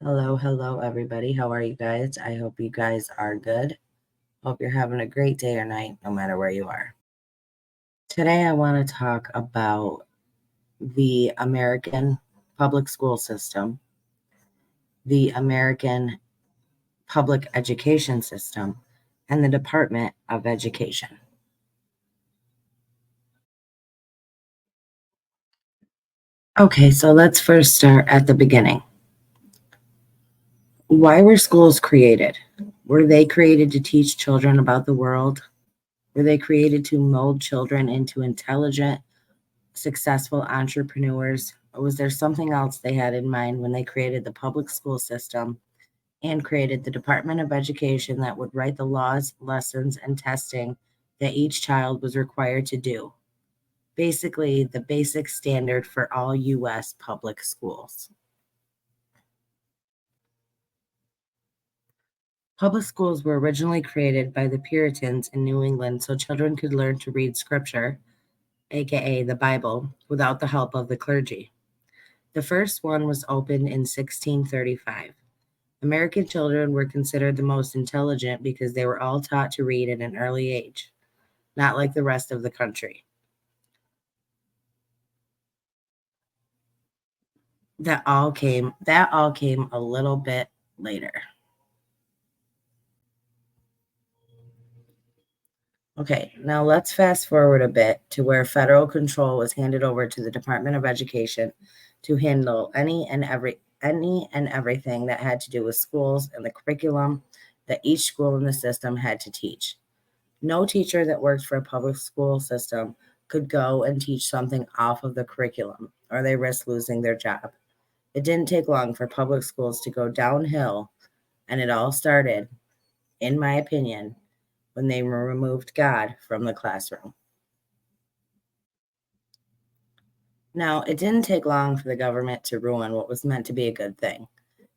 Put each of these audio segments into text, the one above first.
Hello, everybody. How are you guys? I hope you guys are good. Hope you're having a great day or night, no matter where you are. Today, I want to talk about the American public school system, the American public education system, and the Department of Education. Okay, so let's first start at the beginning. Why were schools created? Were they created to teach children about the world? Were they created to mold children into intelligent, successful entrepreneurs? Or was there something else they had in mind when they created the public school system and created the Department of Education that would write the laws, lessons, and testing that each child was required to do? Basically, the basic standard for all U.S. public schools. Public schools were originally created by the Puritans in New England so children could learn to read scripture, aka the Bible, without the help of the clergy. The first one was opened in 1635. American children were considered the most intelligent because they were all taught to read at an early age, not like the rest of the country. That all came a little bit later. Okay, now let's fast forward a bit to where federal control was handed over to the Department of Education to handle any and everything that had to do with schools and the curriculum that each school in the system had to teach. No teacher that worked for a public school system could go and teach something off of the curriculum, or they risked losing their job. It didn't take long for public schools to go downhill, and it all started, in my opinion, when they removed God from the classroom. Now, it didn't take long for the government to ruin what was meant to be a good thing.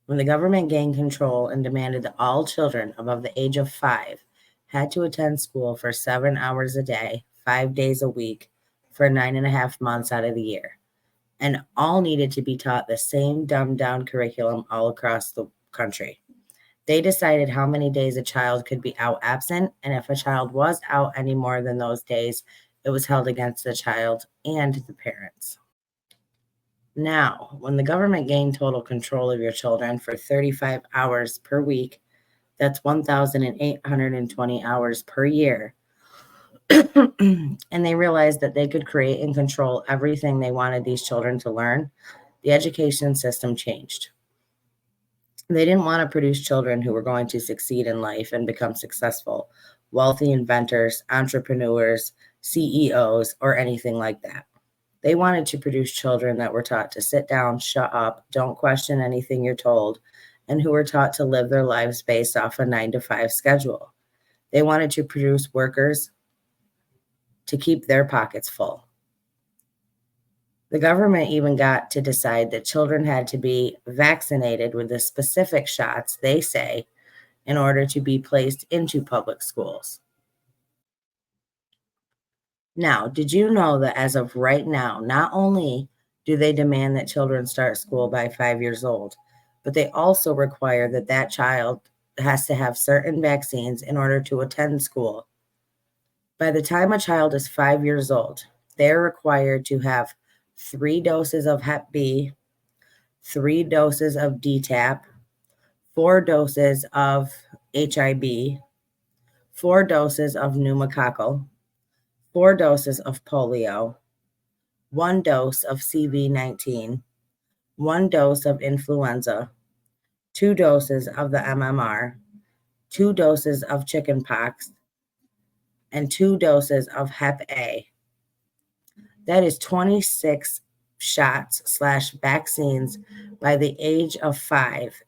When the government gained control and demanded that all children above the age of 5 had to attend school for 7 hours a day, 5 days a week, for 9.5 months out of the year, and all needed to be taught the same dumbed down curriculum all across the country. They decided how many days a child could be out absent, and if a child was out any more than those days, it was held against the child and the parents. Now, when the government gained total control of your children for 35 hours per week, that's 1,820 hours per year, and they realized that they could create and control everything they wanted these children to learn, the education system changed. They didn't want to produce children who were going to succeed in life and become successful, wealthy inventors, entrepreneurs, CEOs, or anything like that. They wanted to produce children that were taught to sit down, shut up, don't question anything you're told, and who were taught to live their lives based off a 9 to 5 schedule. They wanted to produce workers to keep their pockets full. The government even got to decide that children had to be vaccinated with the specific shots they say in order to be placed into public schools. Now, did you know that as of right now, not only do they demand that children start school by 5 years old, but they also require that that child has to have certain vaccines in order to attend school. By the time a child is 5 years old, they're required to have 3 doses of Hep B, 3 doses of DTaP, 4 doses of HIB, 4 doses of pneumococcal, 4 doses of polio, 1 dose of CV-19, 1 dose of influenza, 2 doses of the MMR, 2 doses of chickenpox, and 2 doses of Hep A. That is 26 shots slash vaccines by the age of 5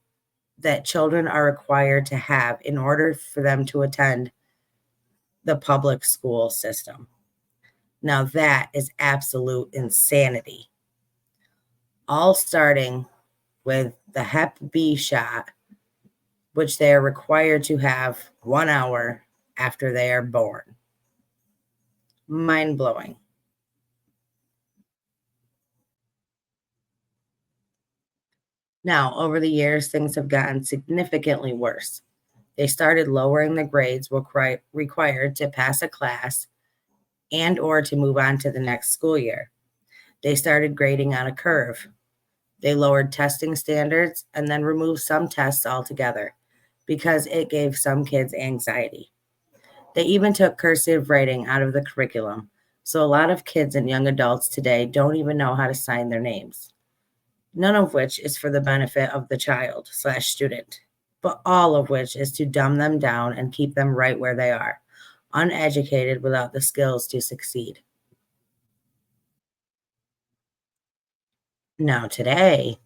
that children are required to have in order for them to attend the public school system. Now, that is absolute insanity. All starting with the Hep B shot, which they are required to have 1 hour after they are born. Mind blowing. Now, over the years, things have gotten significantly worse. They started lowering the grades required to pass a class and or to move on to the next school year. They started grading on a curve. They lowered testing standards and then removed some tests altogether because it gave some kids anxiety. They even took cursive writing out of the curriculum. So a lot of kids and young adults today don't even know how to sign their names. None of which is for the benefit of the child/student, but all of which is to dumb them down and keep them right where they are, uneducated without the skills to succeed. Now, today,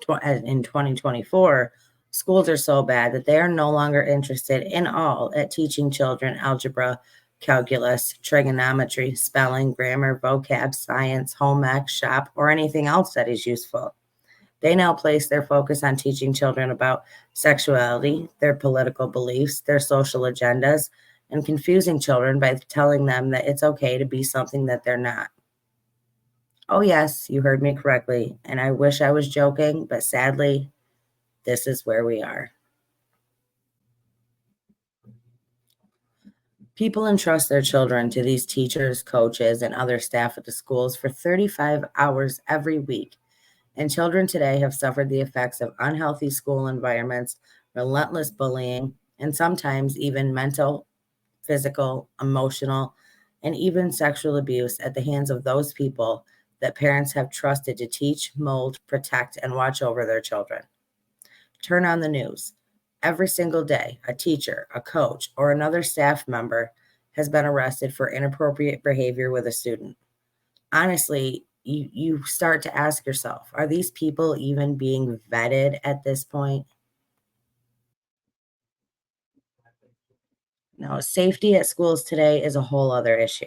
in 2024, schools are so bad that they are no longer interested in all at teaching children algebra, calculus, trigonometry, spelling, grammar, vocab, science, home ec, shop, or anything else that is useful. They now place their focus on teaching children about sexuality, their political beliefs, their social agendas, and confusing children by telling them that it's okay to be something that they're not. Oh, yes, you heard me correctly, and I wish I was joking, but sadly, this is where we are. People entrust their children to these teachers, coaches, and other staff at the schools for 35 hours every week, and children today have suffered the effects of unhealthy school environments, relentless bullying, and sometimes even mental, physical, emotional, and even sexual abuse at the hands of those people that parents have trusted to teach, mold, protect, and watch over their children. Turn on the news. Every single day, a teacher, a coach, or another staff member has been arrested for inappropriate behavior with a student. Honestly, you start to ask yourself, are these people even being vetted at this point? Now, safety at schools today is a whole other issue.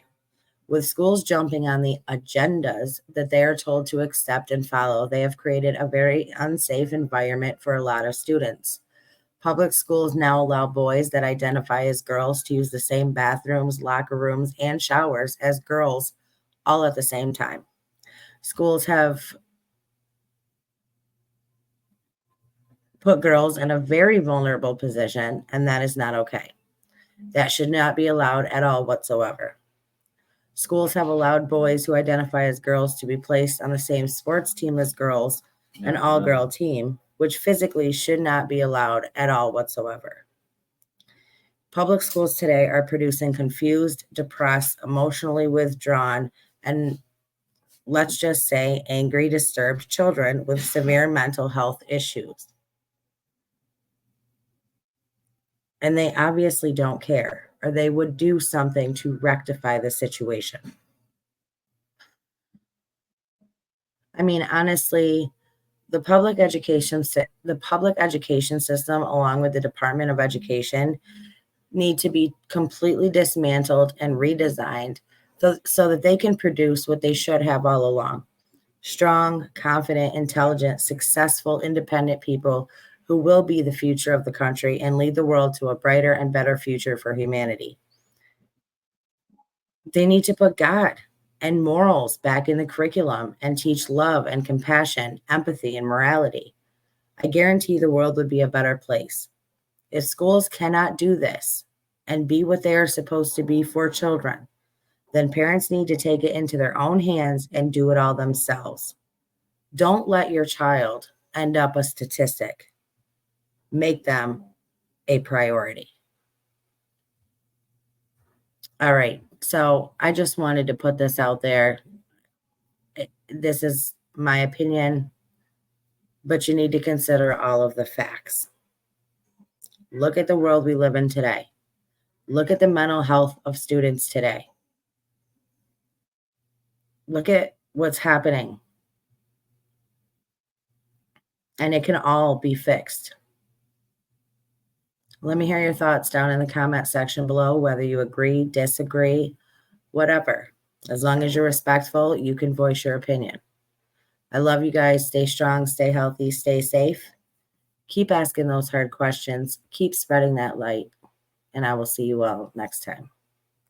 With schools jumping on the agendas that they are told to accept and follow, they have created a very unsafe environment for a lot of students. Public schools now allow boys that identify as girls to use the same bathrooms, locker rooms, and showers as girls all at the same time. Schools have put girls in a very vulnerable position, and that is not okay. That should not be allowed at all whatsoever. Schools have allowed boys who identify as girls to be placed on the same sports team as girls, an all girl team, which physically should not be allowed at all whatsoever. Public schools today are producing confused, depressed, emotionally withdrawn, and let's just say angry, disturbed children with severe mental health issues. And they obviously don't care, or they would do something to rectify the situation. I mean, honestly, the public education system, along with the Department of Education, need to be completely dismantled and redesigned so that they can produce what they should have all along: strong, confident, intelligent, successful, independent people who will be the future of the country and lead the world to a brighter and better future for humanity. They need to put God and morals back in the curriculum and teach love and compassion, empathy, and morality. I guarantee the world would be a better place. If schools cannot do this and be what they are supposed to be for children, then parents need to take it into their own hands and do it all themselves. Don't let your child end up a statistic. Make them a priority. All right. So I just wanted to put this out there. This is my opinion, but you need to consider all of the facts. Look at the world we live in today. Look at the mental health of students today. Look at what's happening, and it can all be fixed. Let me hear your thoughts down in the comment section below, whether you agree, disagree, whatever. As long as you're respectful, you can voice your opinion. I love you guys. Stay strong, stay healthy, stay safe. Keep asking those hard questions. Keep spreading that light. And I will see you all next time.